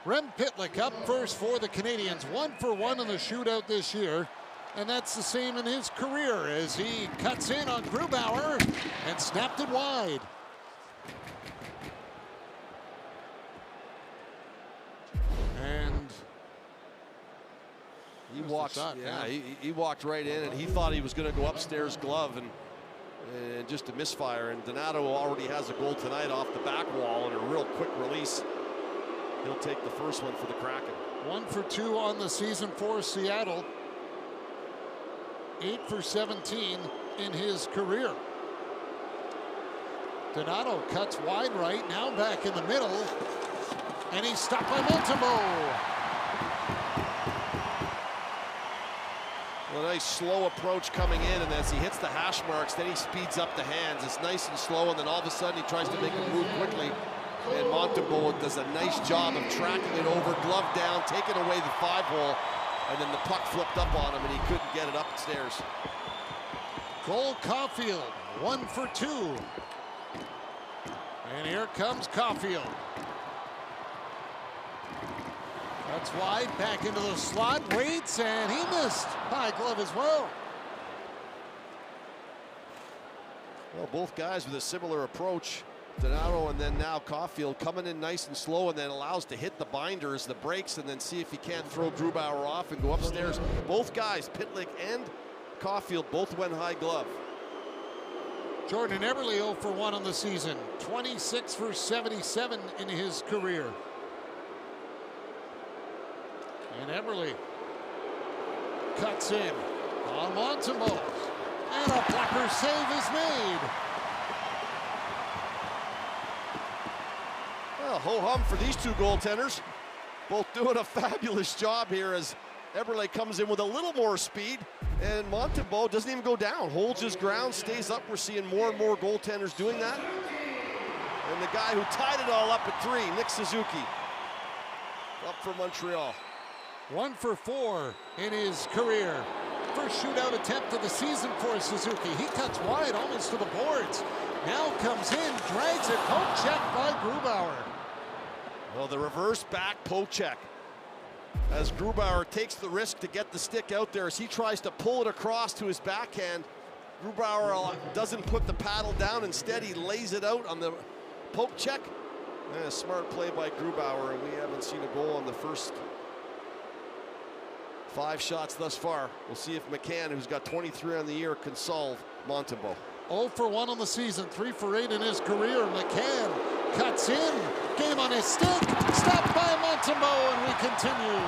Rem Pitlick up first for the Canadiens, 1 for 1 in the shootout this year. And that's the same in his career as he cuts in on Grubauer and snapped it wide. And he walked, he walked right in, and he thought he was going to go upstairs glove, and just a misfire. And Donato already has a goal tonight off the back wall and a real quick release. He'll take the first one for the Kraken. 1 for 2 on the season for Seattle. 8 for 17 in his career. Donato cuts wide right, now back in the middle, and he's stopped by Montembeault. Well, a nice slow approach coming in, and as he hits the hash marks, then he speeds up the hands. It's nice and slow, and then all of a sudden he tries to make a move quickly. And Montembeault does a nice job of tracking it over, glove down, taking away the 5-hole, and then the puck flipped up on him, and he couldn't get it upstairs. Cole Caulfield, 1 for 2. And here comes Caulfield. That's wide, back into the slot, waits, and he missed. High glove as well. Well, both guys with a similar approach. Donato and then now Caulfield coming in nice and slow, and then allows to hit the binders, the brakes, and then see if he can't throw Grubauer off and go upstairs. Both guys, Pitlick and Caulfield, both went high glove. Jordan Eberle 0 for 1 on the season, 26 for 77 in his career. And Eberle cuts in on Montembeault, and a blocker save is made. Well, ho-hum for these two goaltenders. Both doing a fabulous job here as Eberle comes in with a little more speed, and Montembeault doesn't even go down, holds his ground, stays up. We're seeing more and more goaltenders doing that. And the guy who tied it all up at 3, Nick Suzuki, up for Montreal. 1 for 4 in his career. First shootout attempt of the season for Suzuki. He cuts wide, almost to the boards. Now comes in, drags it, poke check by Grubauer. Well, the reverse back poke check, as Grubauer takes the risk to get the stick out there as he tries to pull it across to his backhand. Grubauer doesn't put the paddle down. Instead, he lays it out on the poke check. And a smart play by Grubauer, and we haven't seen a goal on the first 5 shots thus far. We'll see if McCann, who's got 23 on the year, can solve Montembeault. 0 for 1 on the season, 3 for 8 in his career. McCann cuts in, game on his stick, stopped by Montembeault, and we continue.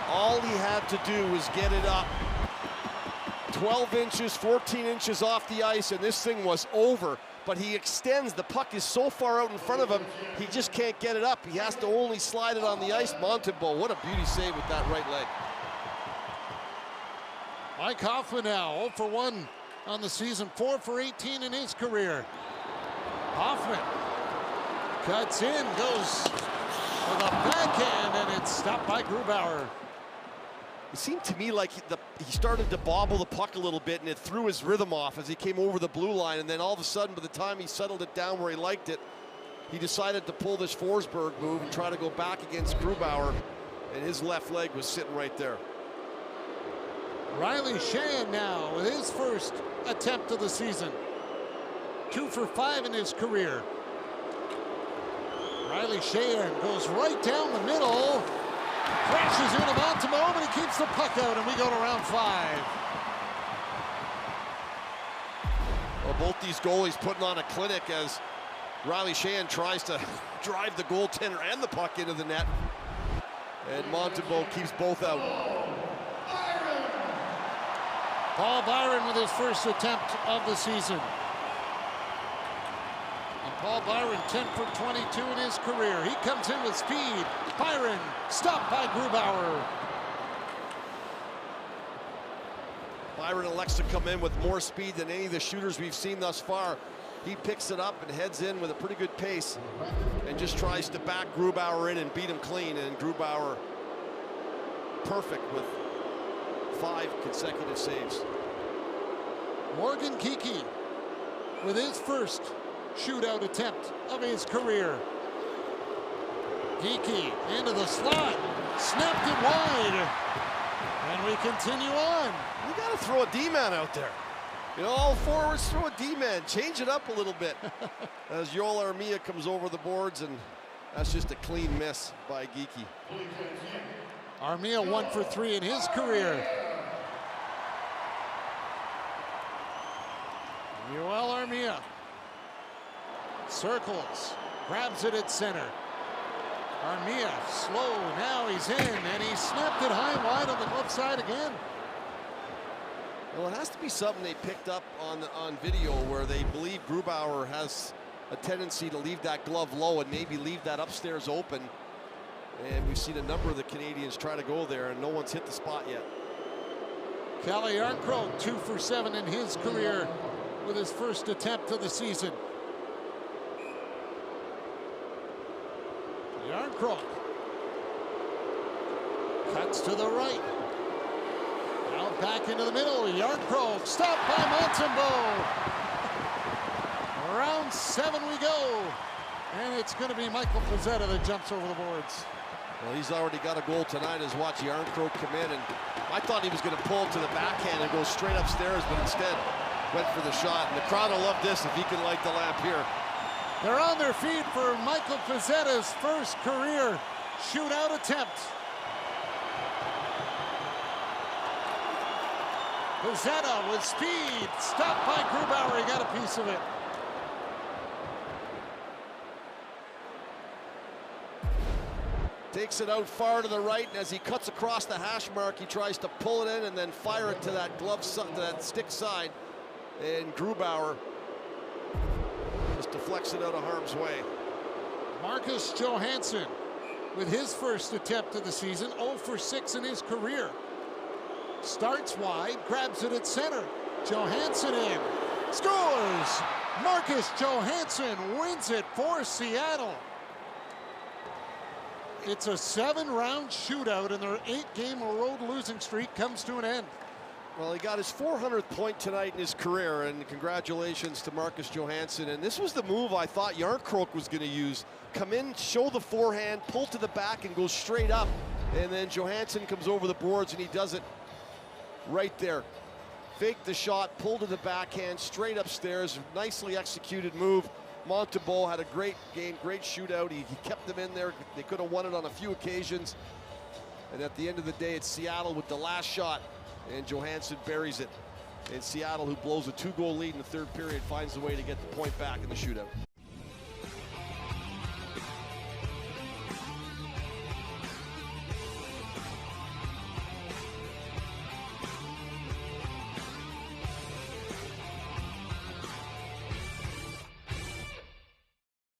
All he had to do was get it up 12 inches, 14 inches off the ice, and this thing was over. But he extends, the puck is so far out in front of him, he just can't get it up. He has to only slide it on the ice. Montembeault, what a beauty save with that right leg. Mike Hoffman now 0 for 1 on the season, 4 for 18 in his career. Hoffman cuts in, goes for the backhand, and it's stopped by Grubauer. It seemed to me like he started to bobble the puck a little bit, and it threw his rhythm off as he came over the blue line, and then all of a sudden, by the time he settled it down where he liked it, he decided to pull this Forsberg move and try to go back against Grubauer, and his left leg was sitting right there. Riley Sheahan now with his first attempt of the season. 2 for 5 in his career. Riley Sheahan goes right down the middle, crashes into Montembeault, but he keeps the puck out, and we go to round 5. Well, both these goalies putting on a clinic as Riley Sheahan tries to drive the goaltender and the puck into the net, and Montembeault keeps both out. Paul Byron with his first attempt of the season. And Paul Byron 10 for 22 in his career. He comes in with speed. Byron stopped by Grubauer. Byron elects to come in with more speed than any of the shooters we've seen thus far. He picks it up and heads in with a pretty good pace and just tries to back Grubauer in and beat him clean. And Grubauer perfect with 5 consecutive saves. Morgan Kiki with his first shootout attempt of his career. Geekie into the slot, snapped it wide, and we continue on. You got to throw a D-man out there. You know, all forwards throw a D-man, change it up a little bit. As Joel Armia comes over the boards, and that's just a clean miss by Geekie. Armia 1 for 3 in his career. Joel Armia circles, grabs it at center. Armia slow, now he's in, and he snapped it high and wide on the glove side again. Well, it has to be something they picked up on video where they believe Grubauer has a tendency to leave that glove low and maybe leave that upstairs open. And we've seen a number of the Canadiens try to go there, and no one's hit the spot yet. Calle Jarnkrok 2 for 7 in his career with his first attempt of the season. Jarnkrok cuts to the right. Now back into the middle. Jarnkrok stopped by Montembeault. Round 7 we go. And it's going to be Michael Corzetta that jumps over the boards. Well, he's already got a goal tonight as watch Jarnkrok come in, and I thought he was going to pull to the backhand and go straight upstairs, but instead went for the shot. And the crowd will love this if he can light the lamp here. They're on their feet for Michael Corzetta's first career shootout attempt. Corzetta with speed, stopped by Grubauer, he got a piece of it. Takes it out far to the right, and as he cuts across the hash mark, he tries to pull it in and then fire it to that glove side, to that stick side. And Grubauer just deflects it out of harm's way. Marcus Johansen with his first attempt of the season, 0 for 6 in his career. Starts wide, grabs it at center. Johansen in, scores! Marcus Johansen wins it for Seattle. It's a 7-round shootout, and their 8-game road losing streak comes to an end. Well, he got his 400th point tonight in his career, and congratulations to Marcus Johansen. And this was the move I thought Jarnkrok was going to use. Come in, show the forehand, pull to the back, and go straight up. And then Johansen comes over the boards, and he does it right there. Fake the shot, pull to the backhand, straight upstairs. Nicely executed move. Montembeault had a great game, great shootout. He kept them in there. They could have won it on a few occasions. And at the end of the day, it's Seattle with the last shot. And Johansen buries it. And Seattle, who blows a 2-goal lead in the third period, finds a way to get the point back in the shootout.